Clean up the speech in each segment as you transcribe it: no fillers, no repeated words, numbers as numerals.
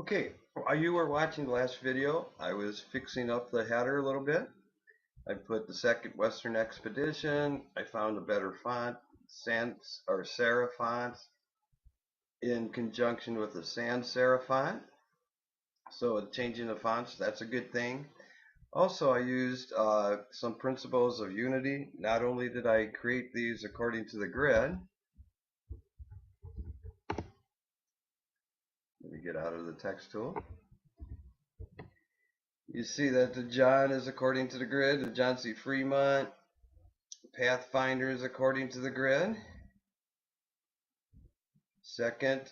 Okay, while you were watching the last video, I was fixing up the header a little bit. I put the Second Western Expedition. I found a better font, sans or serif font, in conjunction with the sans serif font. So changing the fonts, that's a good thing. Also, I used some principles of Unity. Not only did I create these according to the grid. Let me get out of the text tool. You see that the John is according to the grid, the John C. Fremont Pathfinder is according to the grid. Second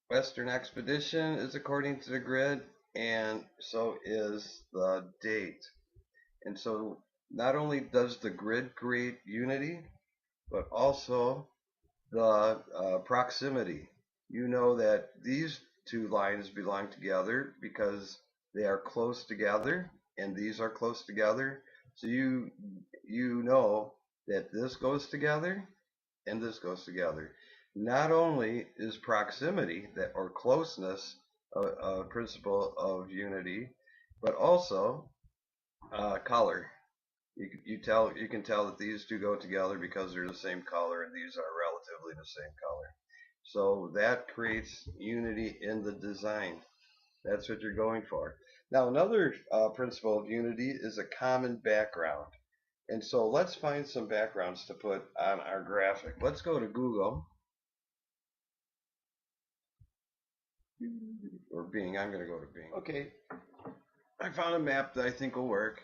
Western Expedition is according to the grid, and so is the date. And so not only does the grid create unity, but also the proximity. You know that these two lines belong together because they are close together, and these are close together. So you know that this goes together and this goes together. Not only is proximity that or closeness a principle of unity, but also color. You can tell that these two go together because they're the same color, and these are relatively the same color. So that creates unity in the design. That's what you're going for. Now another principle of unity is a common background. And so let's find some backgrounds to put on our graphic. Let's go to Google or Bing. I'm going to go to Bing. Okay, I found a map that I think will work.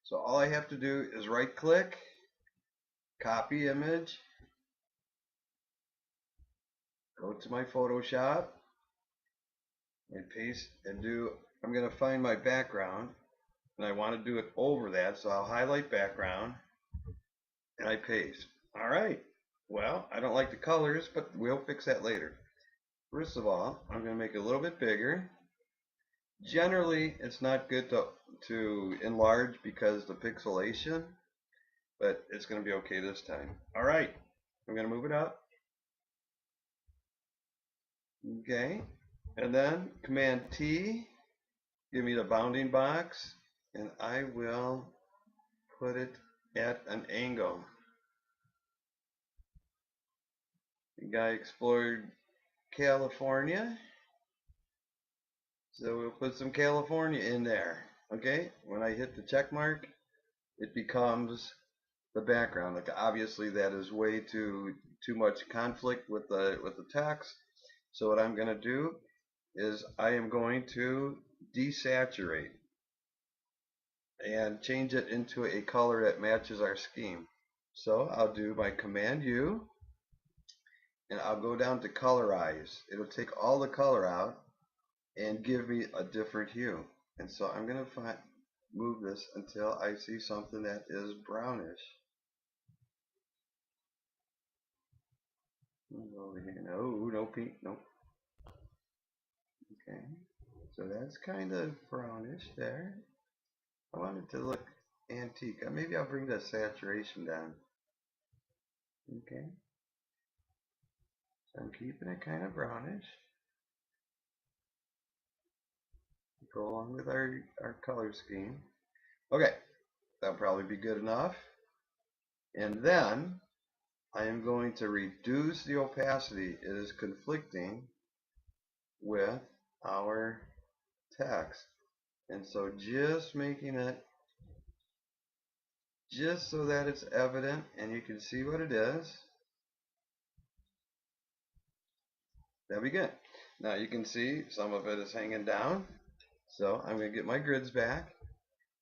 So all I have to do is right click, copy image, go to my Photoshop, and paste and do, I'm going to find my background, and I want to do it over that, so I'll highlight background, and I paste. Alright, well, I don't like the colors, but we'll fix that later. First of all, I'm going to make it a little bit bigger. Generally, it's not good to enlarge because the pixelation, but it's going to be okay this time. Alright, I'm going to move it up. Okay, and then Command T, give me the bounding box, and I will put it at an angle. The guy explored California, so we'll put some California in there. Okay, when I hit the check mark, it becomes the background. Like obviously that is way too much conflict with the text. So what I'm going to do is I am going to desaturate and change it into a color that matches our scheme. So I'll do my Command U, and I'll go down to colorize. It'll take all the color out and give me a different hue. And so I'm going to move this until I see something that is brownish. Over here, no pink, nope. Okay, so that's kind of brownish there. I want it to look antique. Maybe I'll bring the saturation down. Okay, so I'm keeping it kind of brownish. Go along with our color scheme. Okay, that'll probably be good enough. And then I am going to reduce the opacity. It is conflicting with our text. And so just making it just so that it's evident and you can see what it is. That'll be good. Now you can see some of it is hanging down. So I'm going to get my grids back.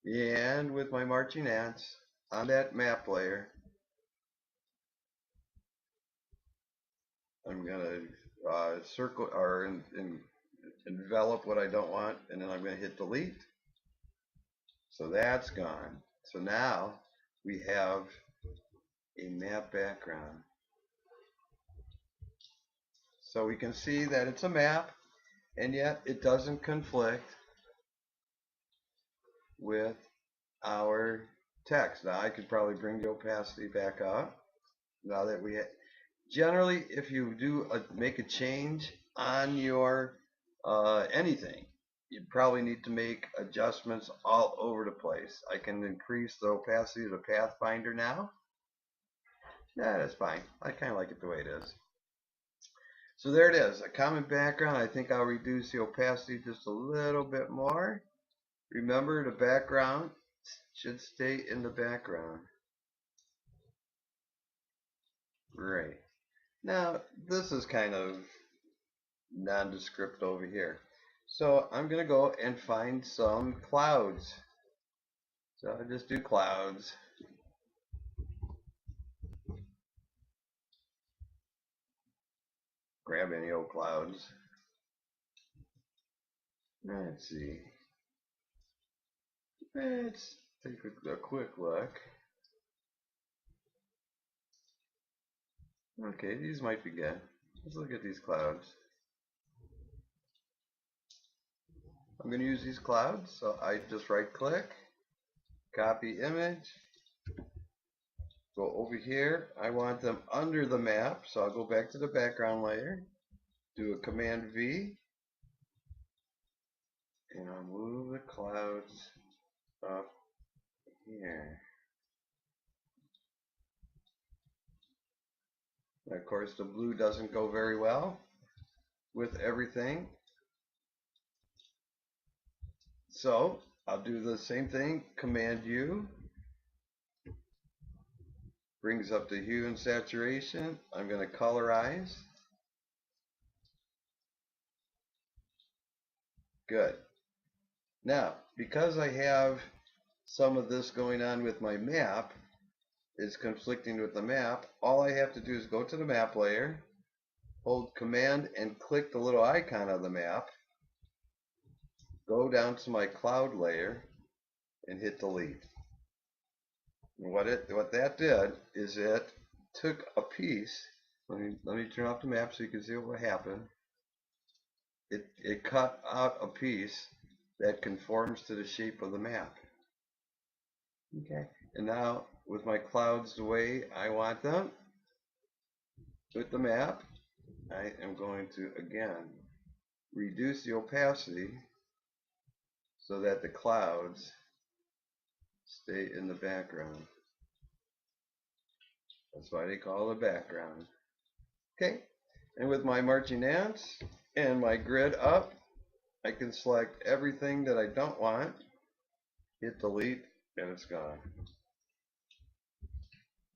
And with my marching ants on that map layer, I'm going to circle or envelop what I don't want, and then I'm going to hit delete. So that's gone. So now we have a map background. So we can see that it's a map, and yet it doesn't conflict with our text. Now I could probably bring the opacity back up. Now that we generally, if you do make a change on your anything. You probably need to make adjustments all over the place. I can increase the opacity of the Pathfinder now. Yeah, that's fine. I kind of like it the way it is. So there it is, a common background. I think I'll reduce the opacity just a little bit more. Remember, the background should stay in the background. Right. Now, this is kind of nondescript over here. So I'm going to go and find some clouds. So I'll just do clouds. Grab any old clouds. Let's see. Let's take a quick look. Okay, these might be good. Let's look at these clouds. I'm going to use these clouds, so I just right click, copy image, go over here. I want them under the map, so I'll go back to the background layer, do a Command V, and I'll move the clouds up here. And of course, the blue doesn't go very well with everything. So I'll do the same thing, Command U, brings up the hue and saturation. I'm going to colorize. Good. Now, because I have some of this going on with my map, is conflicting with the map, all I have to do is go to the map layer, hold Command and click the little icon of the map, go down to my cloud layer, and hit delete. And what that did is it took a piece. Let me turn off the map so you can see what happened. It cut out a piece that conforms to the shape of the map. Okay, and now with my clouds the way I want them, with the map, I am going to again reduce the opacity so that the clouds stay in the background. That's why they call it a background. Okay, and with my marching ants and my grid up, I can select everything that I don't want, hit delete, and it's gone.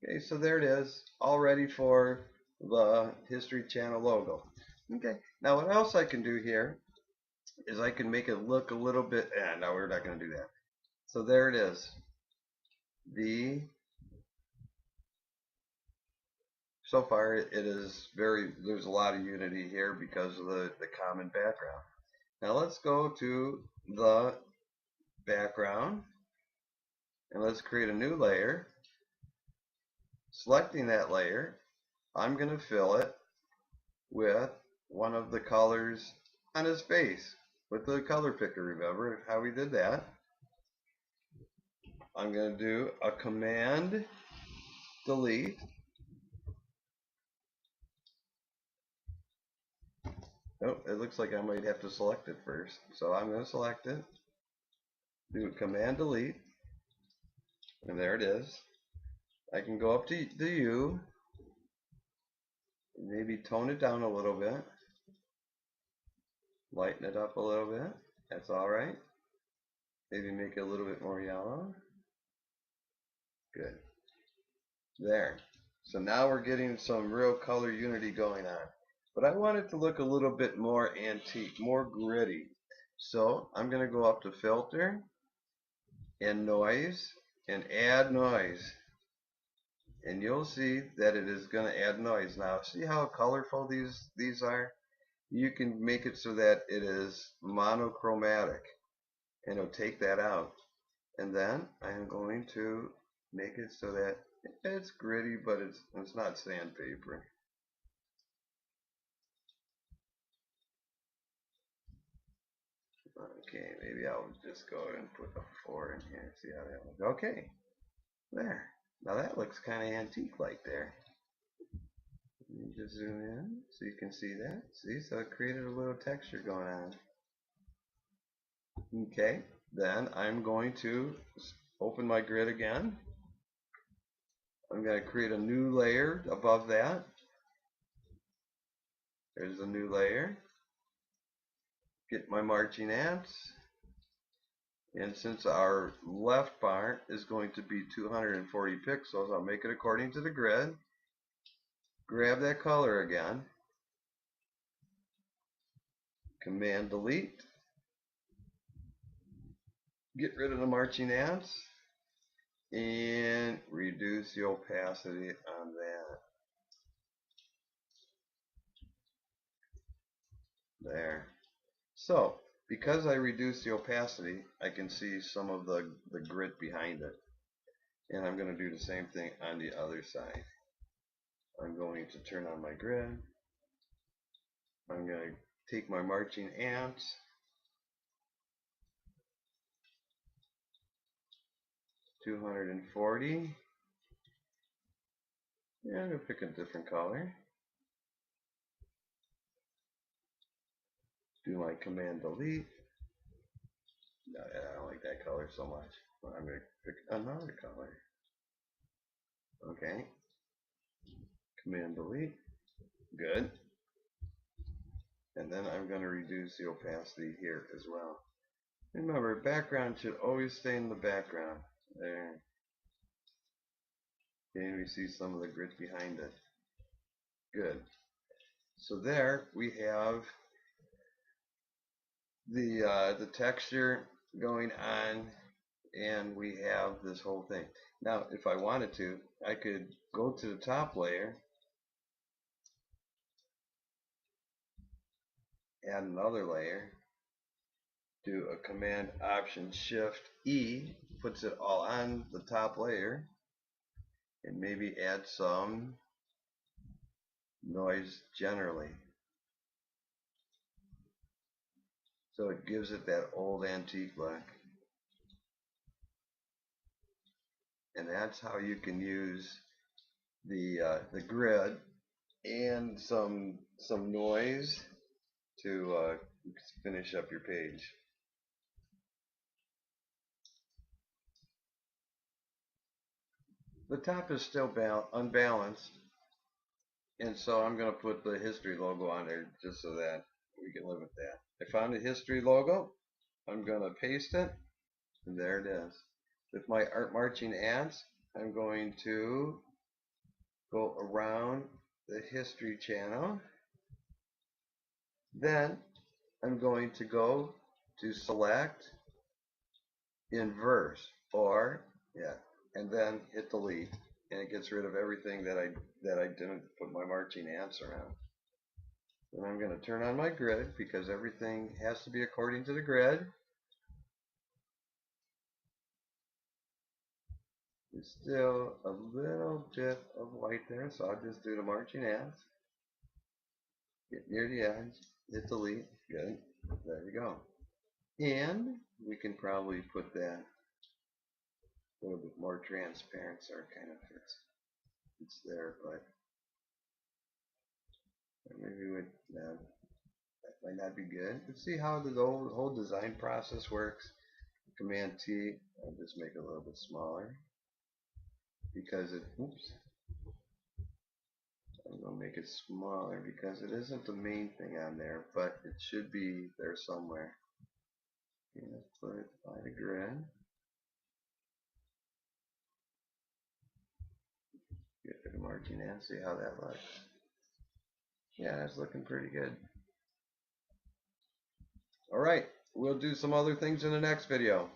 Okay, so there it is, all ready for the History Channel logo. Okay, now what else I can do here is I can make it look a little bit, no, we're not going to do that. So there it is. So far it is there's a lot of unity here because of the common background. Now let's go to the background and let's create a new layer. Selecting that layer, I'm going to fill it with one of the colors on his face with the color picker. Remember how we did that? I'm going to do a Command delete. Oh, it looks like I might have to select it first. So I'm going to select it, do Command delete, and there it is. I can go up to the U, maybe tone it down a little bit, lighten it up a little bit. That's all right. Maybe make it a little bit more yellow. Good. There. So now we're getting some real color unity going on. But I want it to look a little bit more antique, more gritty. So I'm going to go up to Filter and Noise and Add Noise. And you'll see that it is going to add noise. Now see how colorful these are? You can make it so that it is monochromatic, and it'll take that out. And then I'm going to make it so that it's gritty, but it's not sandpaper. Okay, maybe I'll just go and put a 4 in here. See how that looks. Okay, there. Now that looks kind of antique-like there. Let me just zoom in so you can see that. See, so it created a little texture going on. Okay, then I'm going to open my grid again. I'm going to create a new layer above that. There's a new layer. Get my marching ants. And since our left part is going to be 240 pixels, I'll make it according to the grid. Grab that color again. Command delete. Get rid of the marching ants. And reduce the opacity on that. There. So, because I reduced the opacity, I can see some of the grit behind it. And I'm going to do the same thing on the other side. I'm going to turn on my grid. I'm going to take my marching ants. $240. Yeah, I'm going to pick a different color. Do my command delete. No, I don't like that color so much. I'm going to pick another color. Okay. Command delete. Good. And then I'm going to reduce the opacity here as well. Remember, background should always stay in the background. There. Okay, we see some of the grit behind it. Good. So there we have the texture going on, and we have this whole thing. Now, if I wanted to, I could go to the top layer, add another layer, do a Command Option Shift E, puts it all on the top layer, and maybe add some noise generally. So it gives it that old antique look. And that's how you can use the grid and some noise to finish up your page. The top is still unbalanced, and so I'm going to put the history logo on there just so that we can live with that. I found a history logo. I'm going to paste it, and there it is. With my Art Marching Ants, I'm going to go around the history channel. Then I'm going to go to select inverse, or and then hit delete, and it gets rid of everything that I didn't put my marching ants around. Then I'm going to turn on my grid because everything has to be according to the grid. There's still a little bit of white there, so I'll just do the marching ants. Get near the edge, hit delete. Good. There you go. And we can probably put that a little bit more transparent so it kind of fits. It's there, but maybe that might not be good. Let's see how the whole design process works. Command T, I'll just make it a little bit smaller because it, oops, I'm going to make it smaller because it isn't the main thing on there, but it should be there somewhere. Okay, let's put it by the grid. Get the margin in, see how that looks. Yeah, it's looking pretty good. Alright, we'll do some other things in the next video.